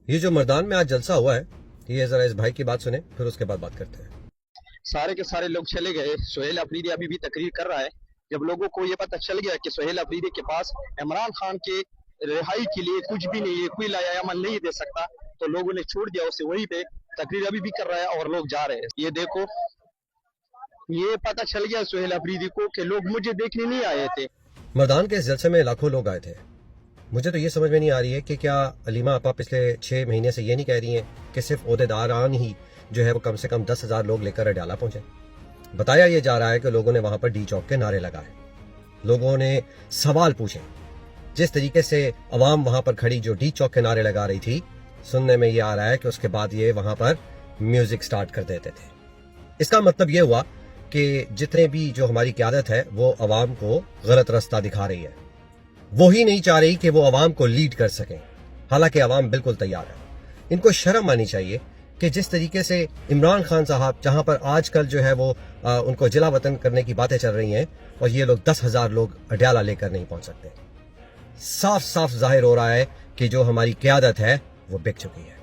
یہ جو مردان میں آج جلسہ ہوا ہے، یہ ذرا اس بھائی کی بات سنیں، پھر اس کے بعد بات کرتے ہیں۔ سارے کے سارے لوگ چلے گئے. سہیل افریدی ابھی بھی تقریر کر رہا ہے. جب لوگوں کو یہ پتہ چل گیا کہ سہیل افریدی کے پاس عمران خان کے رہائی کے لیے کچھ بھی نہیں ہے، کوئی لایا عمل نہیں دے سکتا، تو لوگوں نے چھوڑ دیا اسے وہیں پہ. تقریر ابھی بھی کر رہا ہے اور لوگ جا رہے ہیں. یہ دیکھو، یہ پتہ چل گیا سہیل افریدی کو کہ لوگ مجھے دیکھنے نہیں آئے تھے. مردان کے اس جلسے میں لاکھوں لوگ آئے تھے. مجھے تو یہ سمجھ میں نہیں آ رہی ہے کہ کیا علیمہ آپا پچھلے 6 مہینے سے یہ نہیں کہہ رہی ہیں کہ صرف عہدیداران ہی جو ہے وہ کم سے کم 10,000 لوگ لے کر اڈیالہ پہنچے. بتایا یہ جا رہا ہے کہ لوگوں نے وہاں پر ڈی چوک کے نعرے لگائے، لوگوں نے سوال پوچھے. جس طریقے سے عوام وہاں پر کھڑی جو ڈی چوک کے نعرے لگا رہی تھی، سننے میں یہ آ رہا ہے کہ اس کے بعد یہ وہاں پر میوزک سٹارٹ کر دیتے تھے. اس کا مطلب یہ ہوا کہ جتنے بھی جو ہماری قیادت ہے وہ عوام کو غلط راستہ دکھا رہی ہے. وہی نہیں چاہ رہی کہ وہ عوام کو لیڈ کر سکیں، حالانکہ عوام بالکل تیار ہے. ان کو شرم آنی چاہیے کہ جس طریقے سے عمران خان صاحب جہاں پر آج کل جو ہے وہ ان کو جلا وطن کرنے کی باتیں چل رہی ہیں، اور یہ لوگ 10,000 لوگ اڈیالہ لے کر نہیں پہنچ سکتے. صاف صاف ظاہر ہو رہا ہے کہ جو ہماری قیادت ہے وہ بک چکی ہے.